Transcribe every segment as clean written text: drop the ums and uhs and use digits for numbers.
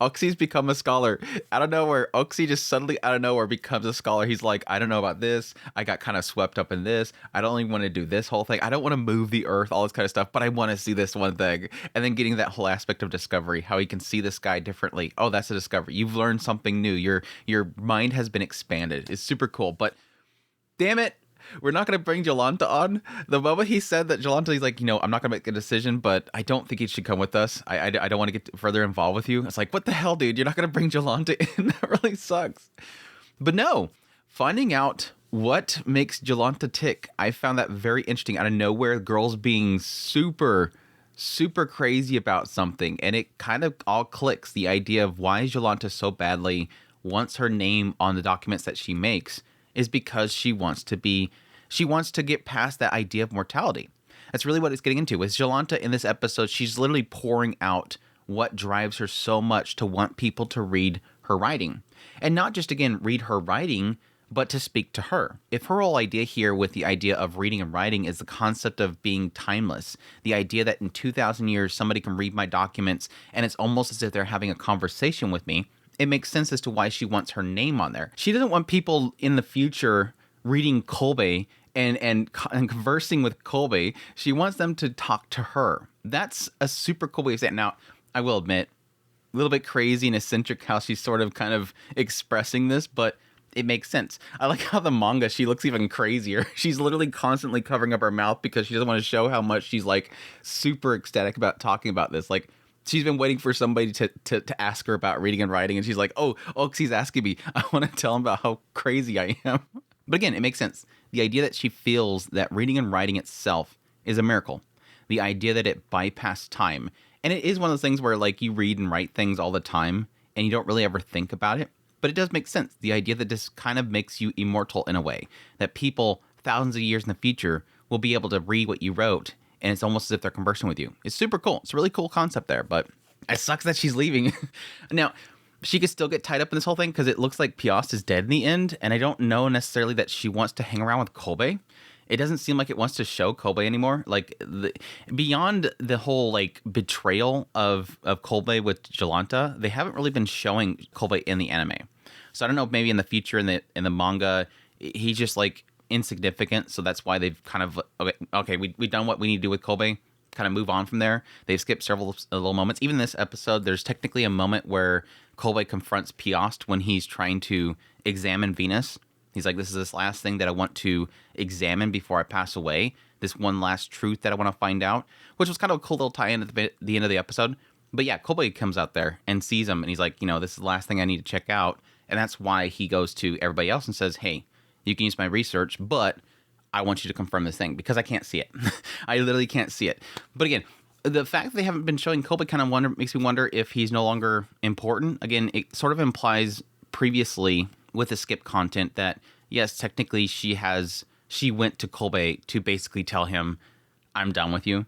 Oxy's become a scholar. Out of nowhere, Oxy just suddenly out of nowhere becomes a scholar. He's like, I don't know about this. I got kind of swept up in this. I don't even want to do this whole thing. I don't want to move the earth, all this kind of stuff, but I want to see this one thing. And then getting that whole aspect of discovery, how he can see the sky differently. Oh, that's a discovery. You've learned something new. Your mind has been expanded. It's super cool. But damn it, we're not going to bring Jolanta on. The moment he said that Jolanta, he's like, I'm not going to make a decision, but I don't think he should come with us. I don't want to get further involved with you. It's like, what the hell, dude? You're not going to bring Jolanta in? That really sucks. But no, finding out what makes Jolanta tick, I found that very interesting. Out of nowhere, girls being super crazy about something. And it kind of all clicks. The idea of why Jolanta so badly wants her name on the documents that she makes is because she wants to get past that idea of mortality. That's really what it's getting into. With Jolanta in this episode, she's literally pouring out what drives her so much to want people to read her writing. And not just, again, read her writing, but to speak to her. If her whole idea here with the idea of reading and writing is the concept of being timeless, the idea that in 2,000 years, somebody can read my documents and it's almost as if they're having a conversation with me, it makes sense as to why she wants her name on there. She doesn't want people in the future reading Kolbe and conversing with Kolbe. She wants them to talk to her. That's a super cool way of saying it. Now, I will admit, a little bit crazy and eccentric how she's sort of kind of expressing this, but it makes sense. I like how the manga, she looks even crazier. She's literally constantly covering up her mouth because she doesn't want to show how much she's like super ecstatic about talking about this. Like, she's been waiting for somebody to ask her about reading and writing, and she's like, oh, he's asking me. I want to tell him about how crazy I am. But again, it makes sense. The idea that she feels that reading and writing itself is a miracle. The idea that it bypassed time. And it is one of those things where, like, you read and write things all the time, and you don't really ever think about it. But it does make sense. The idea that this kind of makes you immortal in a way. That people, thousands of years in the future, will be able to read what you wrote, and it's almost as if they're conversing with you. It's super cool. It's a really cool concept there, but it sucks that she's leaving. Now, she could still get tied up in this whole thing because it looks like Piast is dead in the end, and I don't know necessarily that she wants to hang around with Kolbe. It doesn't seem like it wants to show Kolbe anymore. Like, beyond the whole, like, betrayal of Kolbe with Jolanta, they haven't really been showing Kolbe in the anime. So I don't know if maybe in the future in the manga, he's just, like, insignificant, so that's why they've kind of, okay, we've done what we need to do with Kolbe, kind of move on from there. They've skipped several little moments. Even this episode, there's technically a moment where Kolbe confronts Piast when he's trying to examine Venus. He's like, this is this last thing that I want to examine before I pass away. This one last truth that I want to find out, which was kind of a cool little tie-in at the end of the episode. But yeah, Kolbe comes out there and sees him, and he's like, this is the last thing I need to check out. And that's why he goes to everybody else and says, hey, you can use my research, but I want you to confirm this thing because I can't see it. I literally can't see it. But again, the fact that they haven't been showing Kolbe kind of makes me wonder if he's no longer important. Again, it sort of implies previously with the skip content that, yes, technically she went to Kolbe to basically tell him, I'm done with you.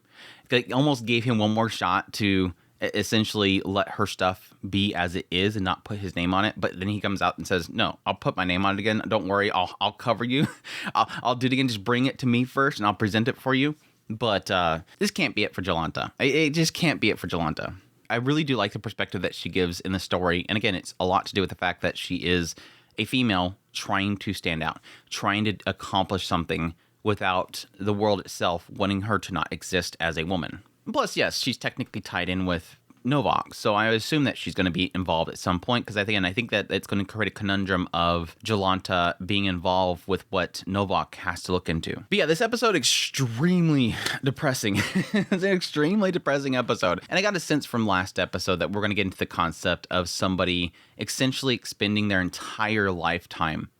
They almost gave him one more shot to essentially let her stuff be as it is and not put his name on it. But then he comes out and says, no, I'll put my name on it again. Don't worry. I'll cover you. I'll do it again. Just bring it to me first and I'll present it for you. But this can't be it for Jolanta. It just can't be it for Jolanta. I really do like the perspective that she gives in the story. And again, it's a lot to do with the fact that she is a female trying to stand out, trying to accomplish something without the world itself wanting her to not exist as a woman. Plus, yes, she's technically tied in with Novak, so I assume that she's going to be involved at some point, because I think that it's going to create a conundrum of Jolanta being involved with what Novak has to look into. But yeah, this episode extremely depressing. It's an extremely depressing episode. And I got a sense from last episode that we're going to get into the concept of somebody essentially expending their entire lifetime,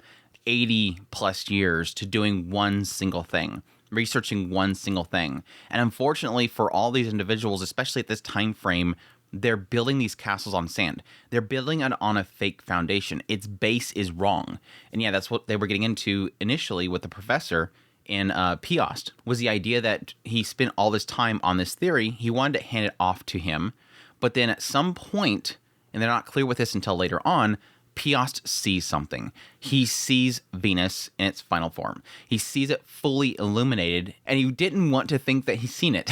80 plus years, to doing one single thing, researching one single thing. And unfortunately for all these individuals, especially at this time frame, they're building these castles on sand. They're building it on a fake foundation. Its base is wrong. And yeah, that's what they were getting into initially with the professor in Piast, was the idea that he spent all this time on this theory. He wanted to hand it off to him. But then at some point, and they're not clear with this until later on, Piast sees something. He sees Venus in its final form. He sees it fully illuminated, and he didn't want to think that he's seen it.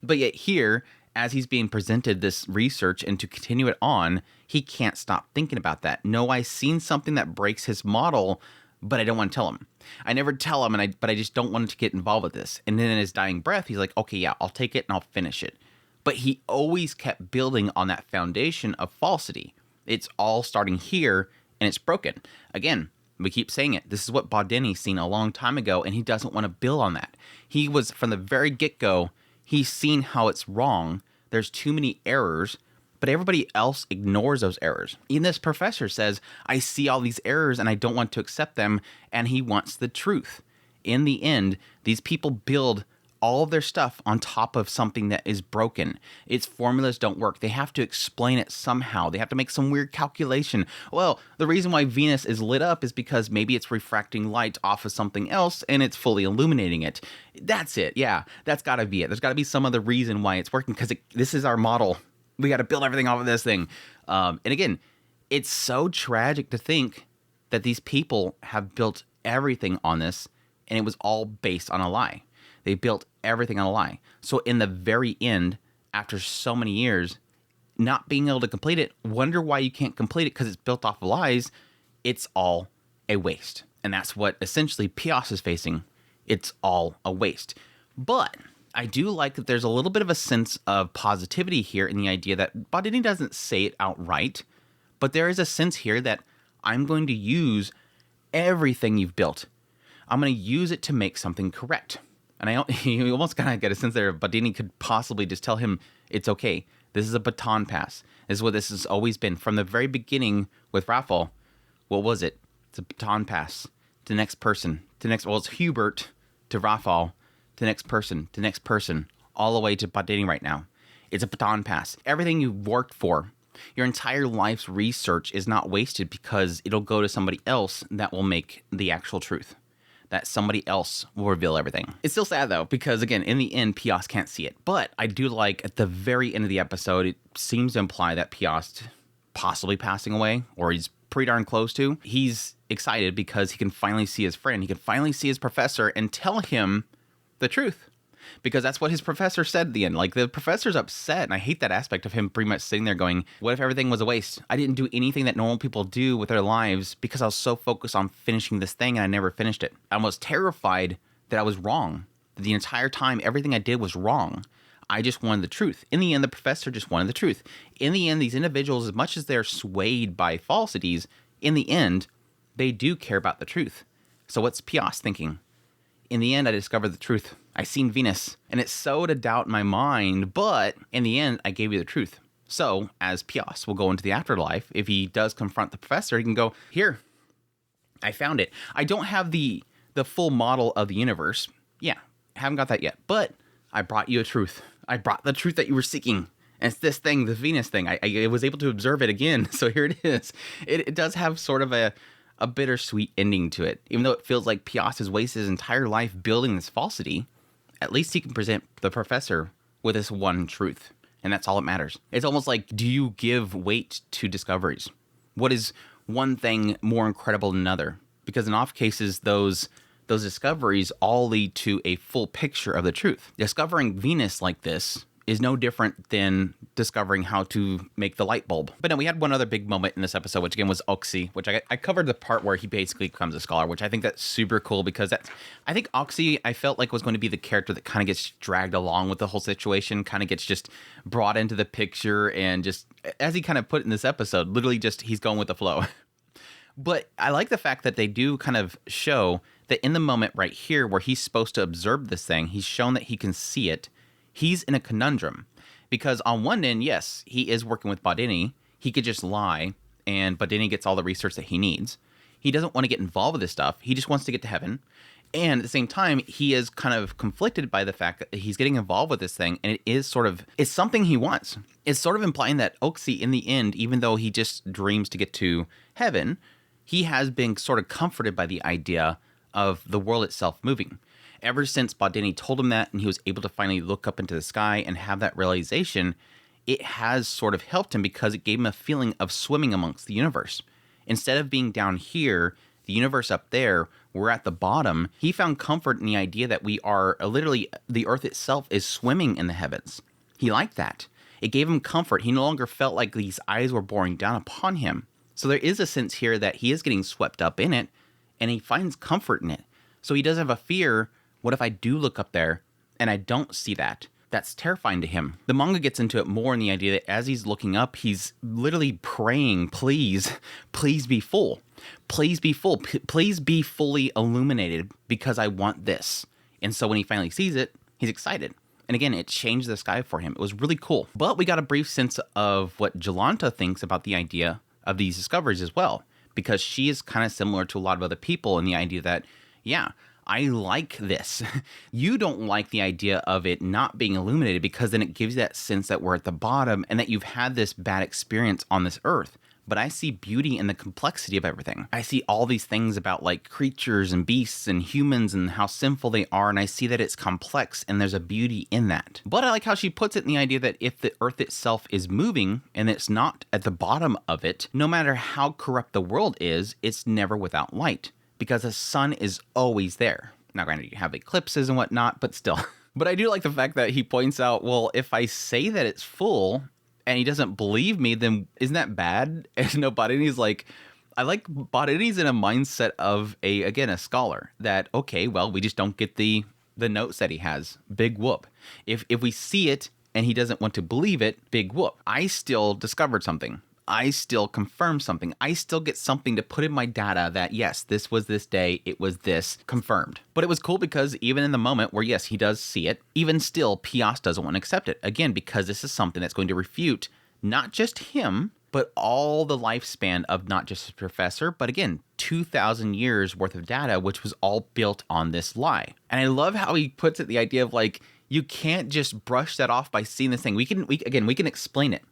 But yet here, as he's being presented this research and to continue it on, he can't stop thinking about that. No, I seen something that breaks his model, but I don't want to tell him. I never tell him, but I just don't want him to get involved with this. And then in his dying breath, he's like, okay, yeah, I'll take it and I'll finish it. But he always kept building on that foundation of falsity. It's all starting here, and it's broken. Again, we keep saying it. This is what Bodini's seen a long time ago, and he doesn't want to build on that. He was, from the very get-go, he's seen how it's wrong. There's too many errors, but everybody else ignores those errors. Even this professor says, I see all these errors, and I don't want to accept them, and he wants the truth. In the end, these people build all of their stuff on top of something that is broken. Its formulas don't work. They have to explain it somehow. They have to make some weird calculation. Well, the reason why Venus is lit up is because maybe it's refracting light off of something else and it's fully illuminating it. That's it. Yeah, that's got to be it. There's got to be some other reason why it's working, because this is our model. We got to build everything off of this thing. And again, it's so tragic to think that these people have built everything on this, and it was all based on a lie. They built everything on a lie. So in the very end, after so many years, not being able to complete it, wonder why you can't complete it because it's built off of lies. It's all a waste. And that's what essentially Pios is facing. It's all a waste. But I do like that there's a little bit of a sense of positivity here in the idea that Bodini doesn't say it outright, but there is a sense here that I'm going to use everything you've built. I'm going to use it to make something correct. And you almost kind of get a sense there Bodini could possibly just tell him, it's okay. This is a baton pass. This is what this has always been. From the very beginning with Raffle, what was it? It's a baton pass to the next person. Well, it's Hubert to Raffle, to the next person, all the way to Bodini right now. It's a baton pass. Everything you've worked for, your entire life's research is not wasted because it'll go to somebody else that will make the actual truth. That somebody else will reveal everything. It's still sad, though, because, again, in the end, Pios can't see it. But I do like, at the very end of the episode, it seems to imply that Pios possibly passing away, or he's pretty darn close to. He's excited because he can finally see his friend. He can finally see his professor and tell him the truth. Because that's what his professor said at the end. Like, the professor's upset, and I hate that aspect of him pretty much sitting there going, what if everything was a waste? I didn't do anything that normal people do with their lives because I was so focused on finishing this thing and I never finished it. I was terrified that I was wrong. That the entire time, everything I did was wrong. I just wanted the truth. In the end, the professor just wanted the truth. In the end, these individuals, as much as they're swayed by falsities, in the end, they do care about the truth. So what's Pios thinking? In the end, I discovered the truth. I seen Venus, and it sowed a doubt in my mind, but in the end, I gave you the truth. So, as Pios will go into the afterlife, if he does confront the professor, he can go, here, I found it. I don't have the full model of the universe. Yeah, haven't got that yet, but I brought you a truth. I brought the truth that you were seeking. And it's this thing, the Venus thing. I was able to observe it again, so here it is. It does have sort of a bittersweet ending to it. Even though it feels like Pios has wasted his entire life building this falsity, at least he can present the professor with this one truth. And that's all that matters. It's almost like, do you give weight to discoveries? What is one thing more incredible than another? Because in off cases, those discoveries all lead to a full picture of the truth. Discovering Venus like this is no different than discovering how to make the light bulb. But no, we had one other big moment in this episode, which again was Oczy, which I covered the part where he basically becomes a scholar, which I think that's super cool because I think Oczy, I felt like was going to be the character that kind of gets dragged along with the whole situation, kind of gets just brought into the picture and just, as he kind of put in this episode, literally just he's going with the flow. But I like the fact that they do kind of show that in the moment right here where he's supposed to observe this thing, he's shown that he can see it. He's in a conundrum because on one end, yes, he is working with Bodini. He could just lie and Bodini gets all the research that he needs. He doesn't want to get involved with this stuff. He just wants to get to heaven. And at the same time, he is kind of conflicted by the fact that he's getting involved with this thing. And it's something he wants. It's sort of implying that Oczy in the end, even though he just dreams to get to heaven, he has been sort of comforted by the idea of the world itself moving. Ever since Bodini told him that and he was able to finally look up into the sky and have that realization, it has sort of helped him because it gave him a feeling of swimming amongst the universe. Instead of being down here, the universe up there, we're at the bottom, he found comfort in the idea that we are literally, the earth itself is swimming in the heavens. He liked that. It gave him comfort. He no longer felt like these eyes were boring down upon him. So there is a sense here that he is getting swept up in it, and he finds comfort in it. So he doesn't have a fear, what if I do look up there and I don't see that? That's terrifying to him. The manga gets into it more in the idea that as he's looking up, he's literally praying, please be full. Please be full. Please be fully illuminated because I want this. And so when he finally sees it, he's excited. And again, it changed the sky for him. It was really cool. But we got a brief sense of what Jolanta thinks about the idea of these discoveries as well, because she is kind of similar to a lot of other people in the idea that, yeah, I like this. You don't like the idea of it not being illuminated because then it gives you that sense that we're at the bottom and that you've had this bad experience on this earth. But I see beauty in the complexity of everything. I see all these things about like creatures and beasts and humans and how sinful they are. And I see that it's complex and there's a beauty in that. But I like how she puts it in the idea that if the earth itself is moving and it's not at the bottom of it, no matter how corrupt the world is, it's never without light because the sun is always there. Now, granted, you have eclipses and whatnot, but still. But I do like the fact that he points out, well, if I say that it's full and he doesn't believe me, then isn't that bad? And no, Badeni's like, I like Badeni's in a mindset of a scholar that, okay, well, we just don't get the notes that he has. Big whoop. If we see it and he doesn't want to believe it, big whoop. I still discovered something. I still confirm something. I still get something to put in my data that, yes, this was this day, it was this, confirmed. But it was cool because even in the moment where, yes, he does see it, even still, Pias doesn't want to accept it. Again, because this is something that's going to refute not just him, but all the lifespan of not just his professor, but again, 2,000 years worth of data, which was all built on this lie. And I love how he puts it, the idea of like, you can't just brush that off by seeing this thing. We can explain it.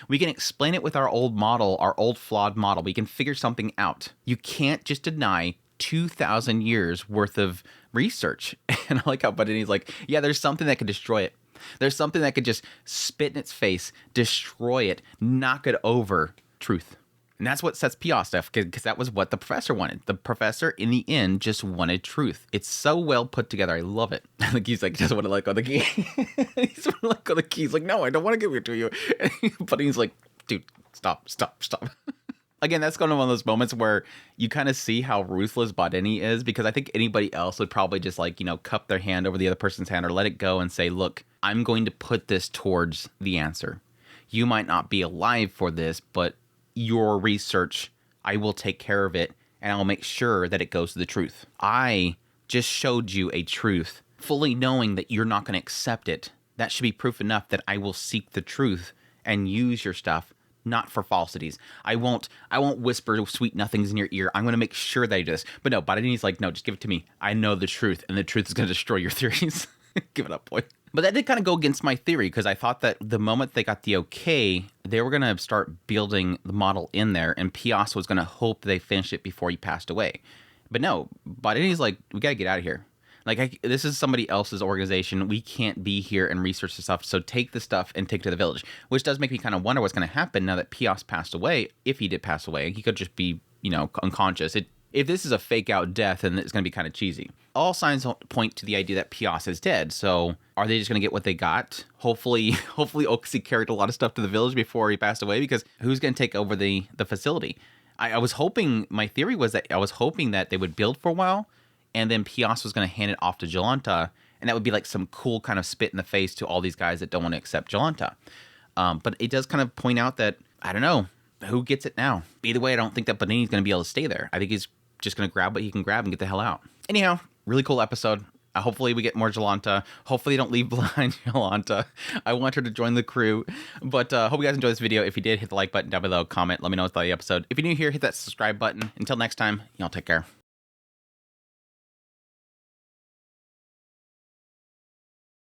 We can explain it with our old model, our old flawed model. We can figure something out. You can't just deny 2,000 years worth of research. And I like how Badeni's like, yeah, there's something that could destroy it. There's something that could just spit in its face, destroy it, knock it over. Truth. And that's what sets Pias off, because that was what the professor wanted. The professor, in the end, just wanted truth. It's so well put together. I love it. Like he's like, doesn't want to let go of the key. He doesn't want to let go of the key. He's like, no, I don't want to give it to you. But he's like, dude, stop. Again, that's kind of one of those moments where you kind of see how ruthless Badeni is, because I think anybody else would probably just like, cup their hand over the other person's hand or let it go and say, look, I'm going to put this towards the answer. You might not be alive for this, but your research, I will take care of it, and I'll make sure that it goes to the truth. I just showed you a truth, fully knowing that you're not going to accept it. That should be proof enough that I will seek the truth and use your stuff, not for falsities. I won't whisper sweet nothings in your ear. I'm going to make sure that I do this. But no, Badeni's like, no, just give it to me. I know the truth, and the truth is going to destroy your theories. Give it up, boy. But that did kind of go against my theory, because I thought that the moment they got the okay, they were going to start building the model in there, and Pias was going to hope they finished it before he passed away. But no, Badeni's like, we got to get out of here. Like, this is somebody else's organization. We can't be here and research the stuff. So take the stuff and take it to the village, which does make me kind of wonder what's going to happen now that Pias passed away. If he did pass away, he could just be, unconscious. If this is a fake out death, then it's going to be kind of cheesy. All signs point to the idea that Pias is dead. So are they just going to get what they got? Hopefully Oxy carried a lot of stuff to the village before he passed away, because who's going to take over the facility? I was hoping, my theory was that I was hoping that they would build for a while, and then Pias was going to hand it off to Jolanta, and that would be like some cool kind of spit in the face to all these guys that don't want to accept Jolanta. But it does kind of point out that, I don't know, who gets it now? Either way, I don't think that Badeni's going to be able to stay there. I think he's just going to grab what he can grab and get the hell out. Anyhow, really cool episode. Hopefully we get more Jolanta. Hopefully they don't leave behind Jolanta. I want her to join the crew. But hope you guys enjoyed this video. If you did, hit the like button down below. Comment. Let me know what's about the episode. If you're new here, hit that subscribe button. Until next time, y'all take care.